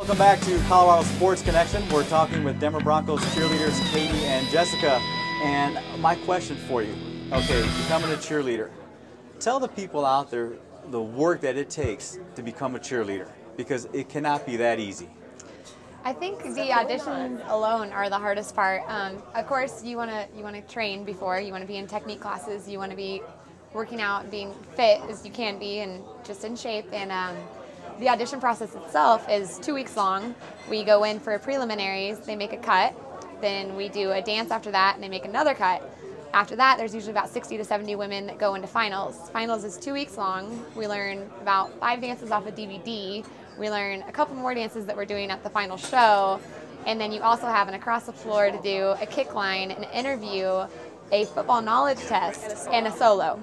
Welcome back to Colorado Sports Connection. We're talking with Denver Broncos cheerleaders Katie and Jessica. And my question for you, okay, becoming a cheerleader. Tell the people out there the work that it takes to become a cheerleader, because it cannot be that easy. I think the auditions alone are the hardest part. Of course, you want to train before. You want to be in technique classes. You want to be working out and being fit as you can be and just in shape. And the audition process itself is 2 weeks long. We go in for preliminaries. They make a cut. Then we do a dance after that, and they make another cut. After that, there's usually about 60 to 70 women that go into finals. Finals is 2 weeks long. We learn about 5 dances off a DVD. We learn a couple more dances that we're doing at the final show. And then you also have an across the floor to do a kick line, an interview, a football knowledge test, and a solo.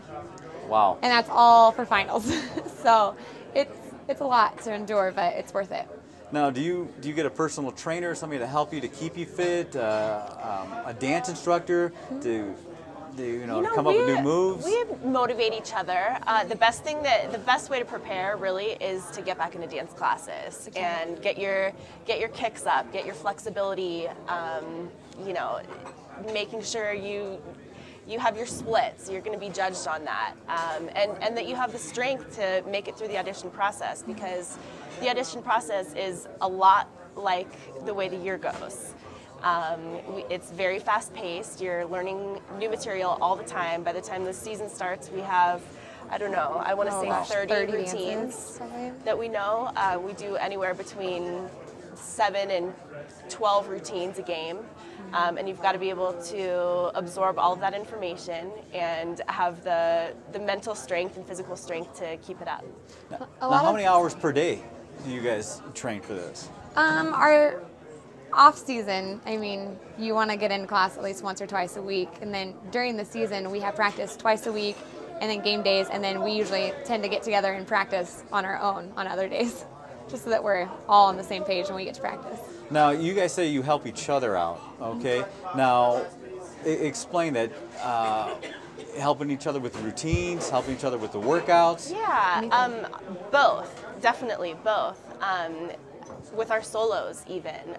Wow. And that's all for finals. So it's a lot to endure, but it's worth it. Now, do you get a personal trainer, somebody to help you to keep you fit, a dance instructor to come up with new moves? We motivate each other. The best way to prepare really is to get back into dance classes and get your kicks up, get your flexibility. Making sure you have your splits. You're going to be judged on that, and that you have the strength to make it through the audition process, because the audition process is a lot like the way the year goes. It's very fast-paced. You're learning new material all the time. By the time the season starts, we have, I don't know, I want to say 30 routines that we know. We do anywhere between 7 and 12 routines a game. And you've got to be able to absorb all of that information and have the mental strength and physical strength to keep it up. Now, how many hours per day do you guys train for this? Our off season, I mean, you want to get in class at least once or twice a week, and then during the season we have practice twice a week, and then game days, and then we usually tend to get together and practice on our own on other days, just so that we're all on the same page when we get to practice. Now, you guys say you help each other out, okay? Now, explain that, helping each other with the routines, helping each other with the workouts? Yeah, both, definitely both. With our solos even,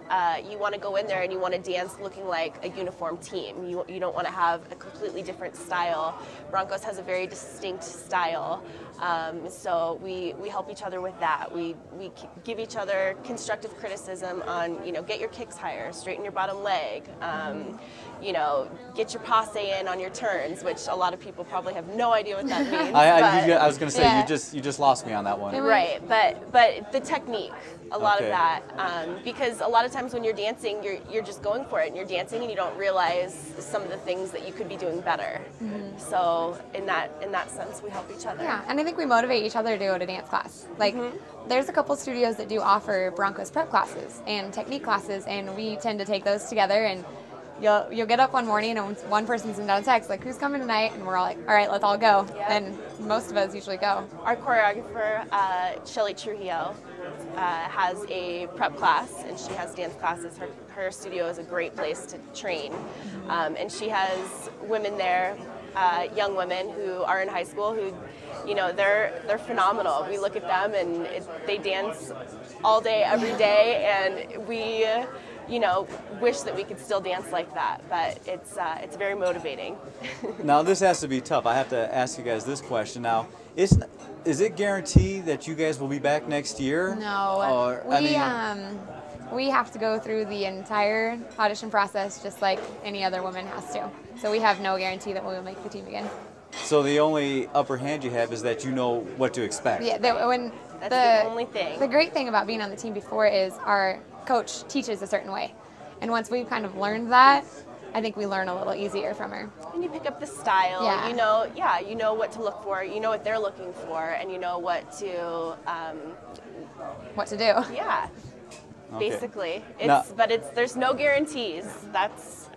you want to go in there and you want to dance looking like a uniform team. You don't want to have a completely different style. Broncos has a very distinct style, so we help each other with that. We give each other constructive criticism on, get your kicks higher, straighten your bottom leg, get your passe in on your turns, which a lot of people probably have no idea what that means. I was going to say, yeah. you just lost me on that one. Right, but the technique, a lot of that, because a lot of times when you're dancing, you're just going for it, and you're dancing and you don't realize some of the things that you could be doing better. Mm-hmm. So in that sense, we help each other. Yeah, and I think we motivate each other to go to dance class. Like, there's a couple studios that do offer Broncos prep classes and technique classes, and we tend to take those together. And you'll get up one morning and one person sends out a text like, "Who's coming tonight?" And we're all like, "All right, let's all go." Yep. And most of us usually go. Our choreographer, Shelly Trujillo, has a prep class, and she has dance classes. Her studio is a great place to train, and she has women there, young women who are in high school who, they're phenomenal. We look at them and they dance all day, every day, and we wish that we could still dance like that, but it's very motivating. Now, this has to be tough. I have to ask you guys this question. Now, is it guaranteed that you guys will be back next year? No. We have to go through the entire audition process just like any other woman has to. So we have no guarantee that we will make the team again. So the only upper hand you have is that you know what to expect. Yeah, that's the only thing. The great thing about being on the team before is our coach teaches a certain way. And once we've kind of learned that, I think we learn a little easier from her. And you pick up the style. Yeah. You know what to look for. You know what they're looking for, and you know what to do. Yeah. Okay. Basically, Now, there's no guarantees. That's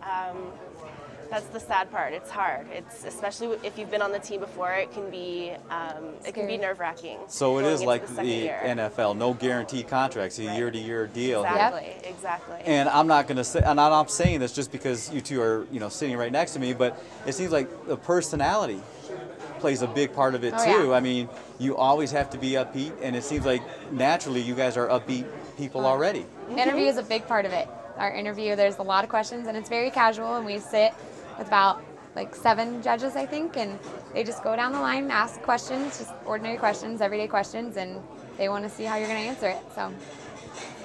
the sad part. It's hard. It's especially if you've been on the team before. It can be nerve-wracking. So it is like the NFL, no guaranteed contracts, a year-to-year deal. Exactly. And I'm not going to say, and I'm not saying this just because you two are sitting right next to me, but it seems like the personality plays a big part of it too. Yeah. I mean, you always have to be upbeat, and it seems like naturally you guys are upbeat people already. Interview is a big part of it. Our interview, there's a lot of questions, and it's very casual, and we sit with about like 7 judges, I think, and they just go down the line and ask questions, just ordinary questions, everyday questions, and they want to see how you're going to answer it. So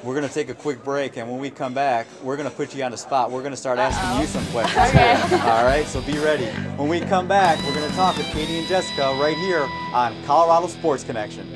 we're going to take a quick break, and when we come back, we're going to put you on the spot. We're going to start asking you some questions. Okay. All right, so be ready. When we come back, we're going to talk with Katie and Jessica right here on Colorado Sports Connection.